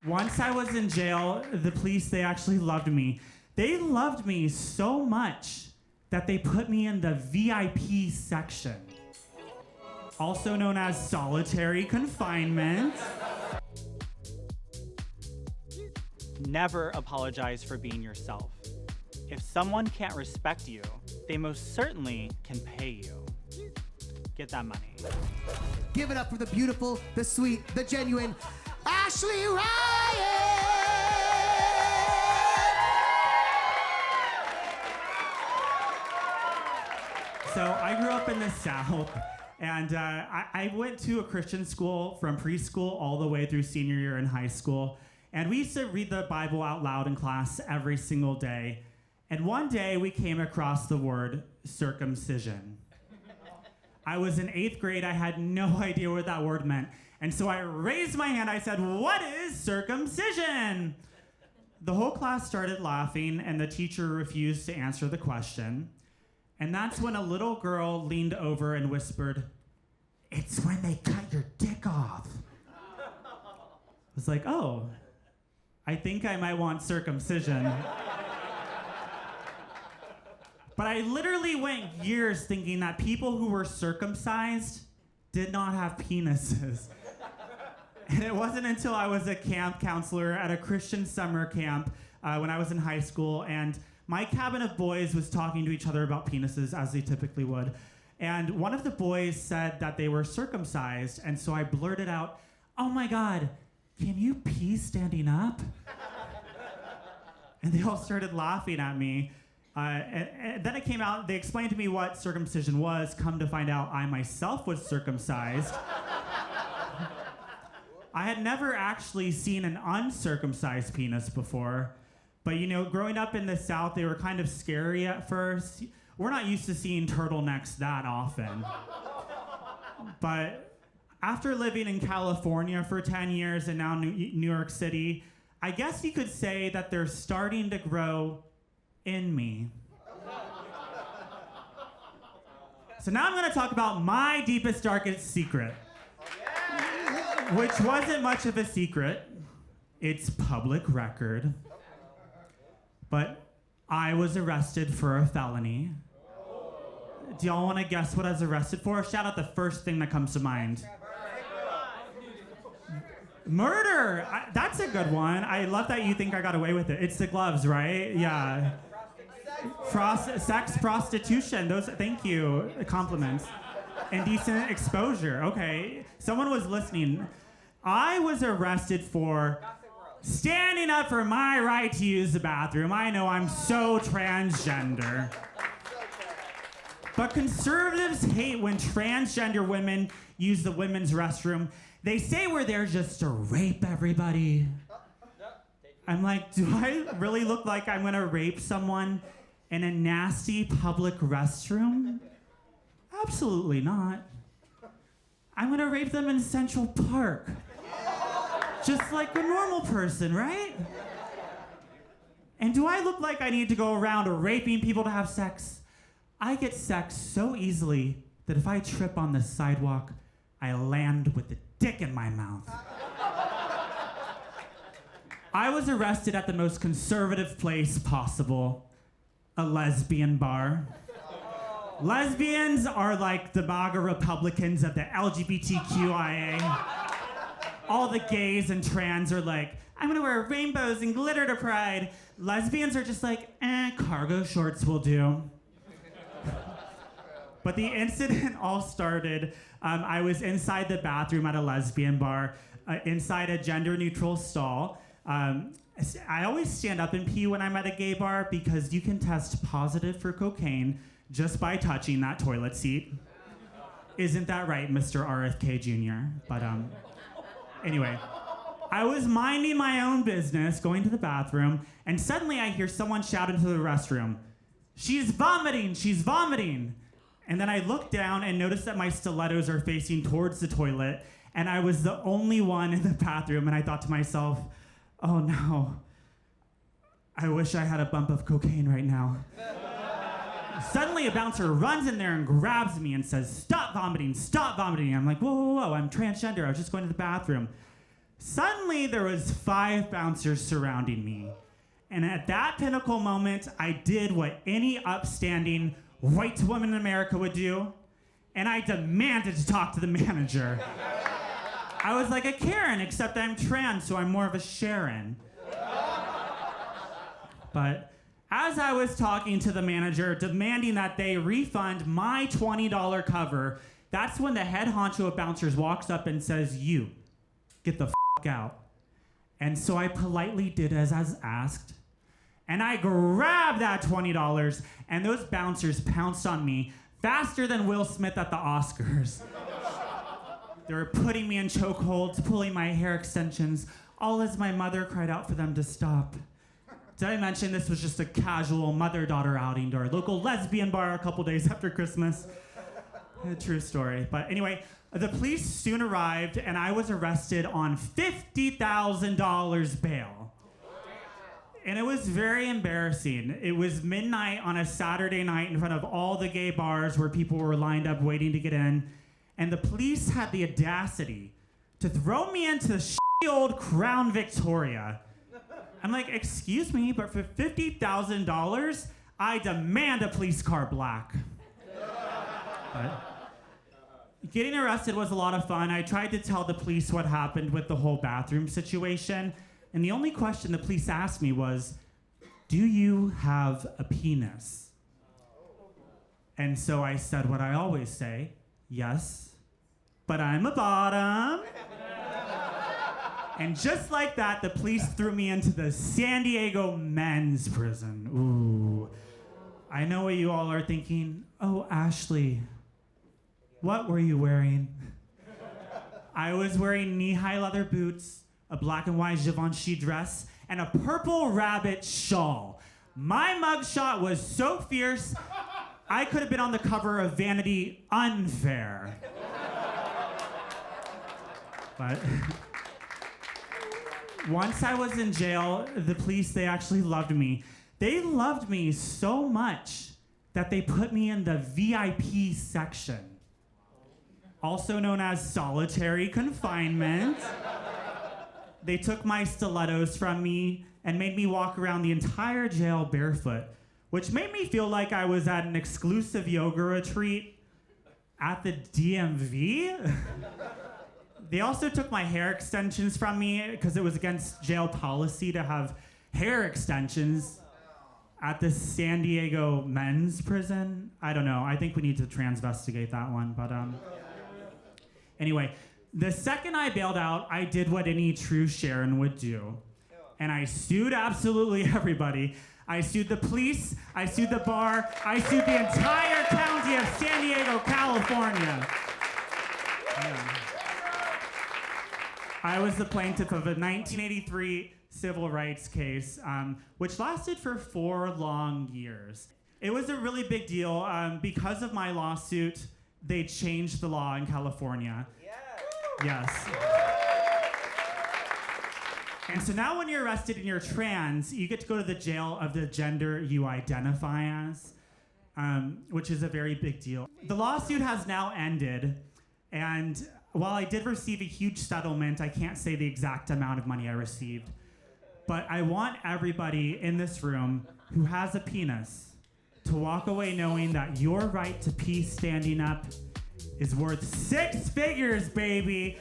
Once I was in jail, the police, they actually loved me. They loved me so much that they put me in the VIP section, also known as solitary confinement. Never apologize for being yourself. If someone can't respect you, they most certainly can pay you. Get that money. Give it up for the beautiful, the sweet, the genuine Ashley Ryan! So I grew up in the South, and I went to a Christian school from preschool all the way through senior year in high school. And we used to read the Bible out loud in class every single day. And one day we came across the word circumcision. I was in 8th grade. I had no idea what that word meant. And so I raised my hand. I said, "What is circumcision?" The whole class started laughing, and the teacher refused to answer the question. And that's when a little girl leaned over and whispered, "It's when they cut your dick off." I was like, oh, I think I might want circumcision. But I literally went years thinking that people who were circumcised did not have penises. And it wasn't until I was a camp counselor at a Christian summer camp when I was in high school, and my cabin of boys was talking to each other about penises, as they typically would. And one of the boys said that they were circumcised, and so I blurted out, "Oh my God, can you pee standing up?" And they all started laughing at me. And then it came out, they explained to me what circumcision was. Come to find out, I myself was circumcised. I had never actually seen an uncircumcised penis before. But you know, growing up in the South, they were kind of scary at first. We're not used to seeing turtlenecks that often. But after living in California for 10 years and now New York City, I guess you could say that they're starting to grow in me. So now I'm going to talk about my deepest, darkest secret, which wasn't much of a secret. It's public record. But I was arrested for a felony. Do y'all want to guess what I was arrested for? Shout out the first thing that comes to mind. Murder! That's a good one. I love that you think I got away with it. It's the gloves, right? Yeah. Sex, prostitution. Those. Thank you. Compliments. Indecent exposure. Okay. Someone was listening. I was arrested for standing up for my right to use the bathroom. I know I'm so transgender. But conservatives hate when transgender women use the women's restroom. They say we're there just to rape everybody. I'm like, do I really look like I'm gonna rape someone in a nasty public restroom? Absolutely not. I'm gonna rape them in Central Park. Just like a normal person, right? And do I look like I need to go around raping people to have sex? I get sex so easily that if I trip on the sidewalk, I land with the dick in my mouth. I was arrested at the most conservative place possible, a lesbian bar. Lesbians are like the MAGA Republicans of the LGBTQIA. All the gays and trans are like, I'm gonna wear rainbows and glitter to Pride. Lesbians are just like, cargo shorts will do. But the incident all started, I was inside the bathroom at a lesbian bar, inside a gender-neutral stall. I always stand up and pee when I'm at a gay bar because you can test positive for cocaine just by touching that toilet seat. Isn't that right, Mr. RFK Jr.? But anyway, I was minding my own business, going to the bathroom, and suddenly I hear someone shout into the restroom, "She's vomiting, she's vomiting." And then I look down and notice that my stilettos are facing towards the toilet, and I was the only one in the bathroom, and I thought to myself, oh no, I wish I had a bump of cocaine right now. Suddenly a bouncer runs in there and grabs me and says, stop vomiting, stop vomiting. I'm like, whoa, whoa, whoa, I'm transgender, I was just going to the bathroom. Suddenly, there was 5 bouncers surrounding me. And at that pinnacle moment, I did what any upstanding white woman in America would do, and I demanded to talk to the manager. I was like a Karen, except I'm trans, so I'm more of a Sharon. But as I was talking to the manager, demanding that they refund my $20 cover, that's when the head honcho of bouncers walks up and says, "You, get the f*** out." And so I politely did as I was asked, and I grabbed that $20, and those bouncers pounced on me faster than Will Smith at the Oscars. They were putting me in chokeholds, pulling my hair extensions, all as my mother cried out for them to stop. Did I mention this was just a casual mother-daughter outing to our local lesbian bar a couple days after Christmas? A true story. But anyway, the police soon arrived, and I was arrested on $50,000 bail. And it was very embarrassing. It was midnight on a Saturday night in front of all the gay bars where people were lined up waiting to get in. And the police had the audacity to throw me into the shitty old Crown Victoria. I'm like, excuse me, but for $50,000, I demand a police car black. But getting arrested was a lot of fun. I tried to tell the police what happened with the whole bathroom situation. And the only question the police asked me was, "Do you have a penis?" And so I said what I always say, "Yes, but I'm a bottom." And just like that, the police threw me into the San Diego men's prison. Ooh. I know what you all are thinking. "Oh, Ashley, what were you wearing?" I was wearing knee-high leather boots, a black and white Givenchy dress, and a purple rabbit shawl. My mugshot was so fierce, I could have been on the cover of Vanity Unfair. But once I was in jail, the police, they actually loved me. They loved me so much that they put me in the VIP section, also known as solitary confinement. They took my stilettos from me and made me walk around the entire jail barefoot, which made me feel like I was at an exclusive yoga retreat at the DMV. They also took my hair extensions from me because it was against jail policy to have hair extensions at the San Diego men's prison. I don't know. I think we need to transvestigate that one. But anyway, the second I bailed out, I did what any true Sharon would do. And I sued absolutely everybody. I sued the police, I sued the bar, I sued the entire county of San Diego, California. Yeah. I was the plaintiff of a 1983 civil rights case, which lasted for 4 long years. It was a really big deal. Because of my lawsuit, they changed the law in California. Yes. And so now when you're arrested and you're trans, you get to go to the jail of the gender you identify as, which is a very big deal. The lawsuit has now ended, and while I did receive a huge settlement, I can't say the exact amount of money I received, but I want everybody in this room who has a penis to walk away knowing that your right to pee standing up is worth 6 figures, baby.